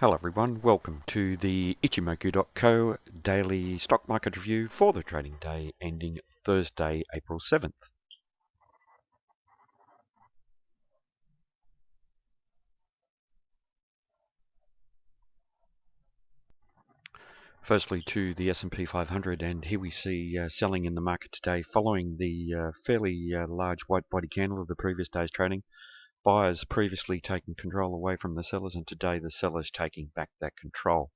Hello everyone, welcome to the Ichimoku.co daily stock market review for the trading day ending Thursday, April 7th. Firstly to the S&P 500, and here we see selling in the market today following the fairly large white body candle of the previous day's trading. Buyers previously taking control away from the sellers, and today the sellers taking back that control.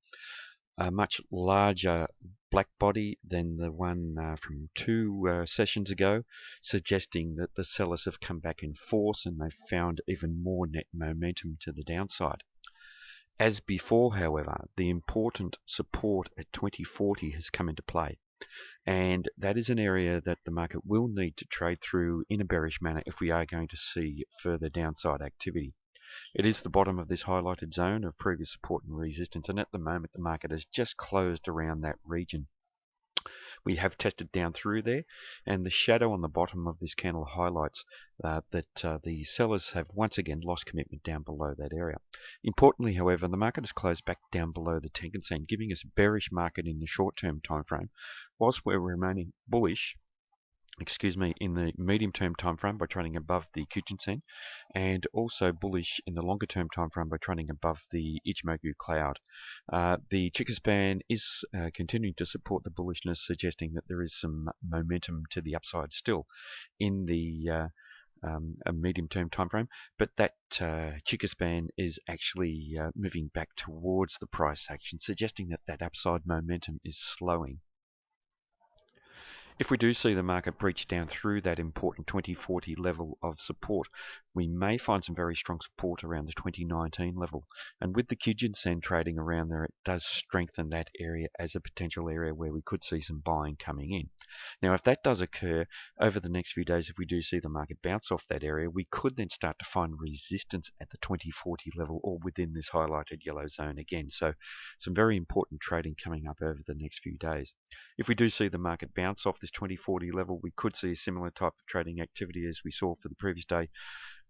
A much larger black body than the one from two sessions ago, suggesting that the sellers have come back in force and they've found even more net momentum to the downside. As before, however, the important support at 2040 has come into play, and that is an area that the market will need to trade through in a bearish manner if we are going to see further downside activity. It is the bottom of this highlighted zone of previous support and resistance, and at the moment the market has just closed around that region. We have tested down through there, and the shadow on the bottom of this candle highlights that the sellers have once again lost commitment down below that area. Importantly, however, the market has closed back down below the Tenkan-sen, giving us a bearish market in the short-term time frame, whilst we're remaining bullish in the medium-term time frame by trading above the Kijun-sen, and also bullish in the longer-term time frame by trading above the Ichimoku cloud. The Chikou span is continuing to support the bullishness, suggesting that there is some momentum to the upside still in the a medium-term time frame, but that Chikou span is actually moving back towards the price action, suggesting that that upside momentum is slowing. If we do see the market breach down through that important 2040 level of support, we may find some very strong support around the 2019 level. And with the Kijun-sen trading around there, it does strengthen that area as a potential area where we could see some buying coming in. Now, if that does occur over the next few days, if we do see the market bounce off that area, we could then start to find resistance at the 2040 level or within this highlighted yellow zone again. So some very important trading coming up over the next few days. If we do see the market bounce off this 2040 level, we could see a similar type of trading activity as we saw for the previous day.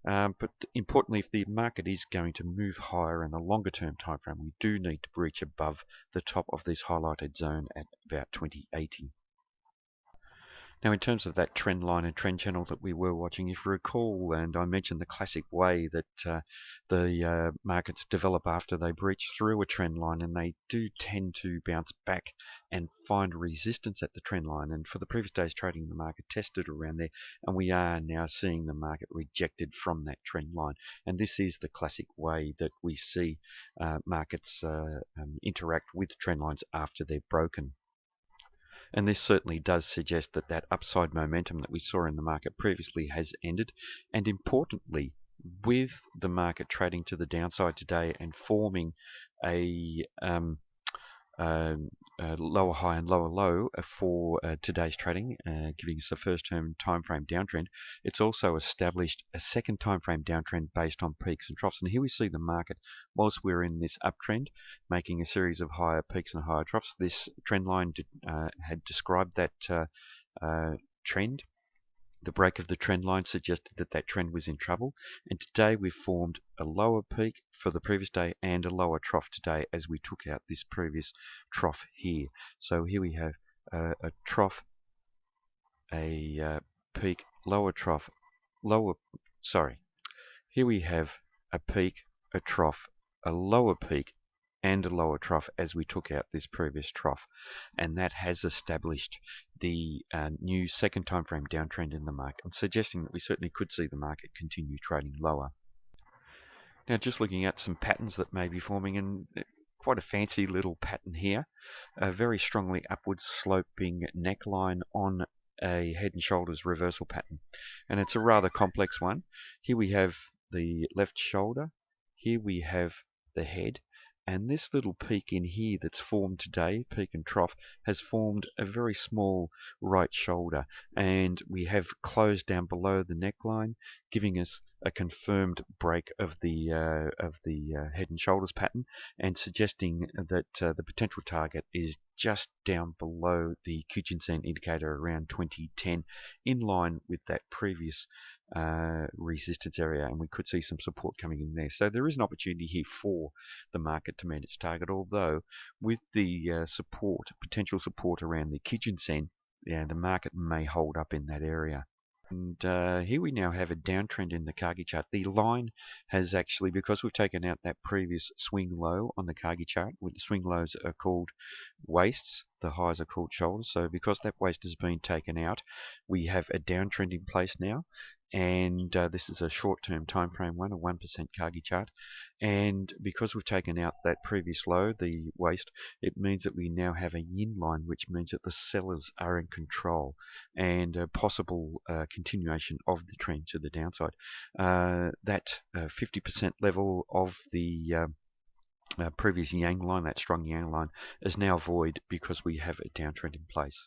But importantly, if the market is going to move higher in the longer term time frame, we do need to breach above the top of this highlighted zone at about 2080. Now, in terms of that trend line and trend channel that we were watching, if you recall, and I mentioned the classic way that the markets develop after they breach through a trend line, and they do tend to bounce back and find resistance at the trend line. And for the previous day's trading, the market tested around there, and we are now seeing the market rejected from that trend line. And this is the classic way that we see markets interact with trend lines after they're broken. And this certainly does suggest that that upside momentum that we saw in the market previously has ended. And importantly, with the market trading to the downside today and forming a lower high and lower low for today's trading, giving us a first term time frame downtrend, it's also established a second time frame downtrend based on peaks and troughs. And here we see the market, whilst we're in this uptrend, making a series of higher peaks and higher troughs. This trend line had described that trend. The break of the trend line suggested that that trend was in trouble, and today we've formed a lower peak for the previous day and a lower trough today as we took out this previous trough here. So here we have a trough, a peak, lower trough, here we have a peak, a trough, a lower peak, and a lower trough as we took out this previous trough, and that has established the new second time frame downtrend in the market, suggesting that we certainly could see the market continue trading lower. Now, just looking at some patterns that may be forming, and quite a fancy little pattern here, a very strongly upward sloping neckline on a head and shoulders reversal pattern, and it's a rather complex one. Here we have the left shoulder, here we have the head, and this little peak in here that's formed today, peak and trough, has formed a very small right shoulder, and we have closed down below the neckline, giving us a confirmed break of the head and shoulders pattern, and suggesting that the potential target is just down below the Kijun-sen indicator around 2010, in line with that previous resistance area, and we could see some support coming in there. So there is an opportunity here for the market to meet its target, although with the potential support around the Kijun-sen, yeah, the market may hold up in that area. And here we now have a downtrend in the Kagi chart. The line has actually, because we've taken out that previous swing low on the Kagi chart, where the swing lows are called waists, the highs are called shoulders. So because that waist has been taken out, we have a downtrend in place now. And this is a short-term time frame one, a 1% Kagi chart. And because we've taken out that previous low, the waist, it means that we now have a yin line, which means that the sellers are in control, and a possible continuation of the trend to the downside. That 50% level of the previous yang line, that strong yang line, is now void because we have a downtrend in place.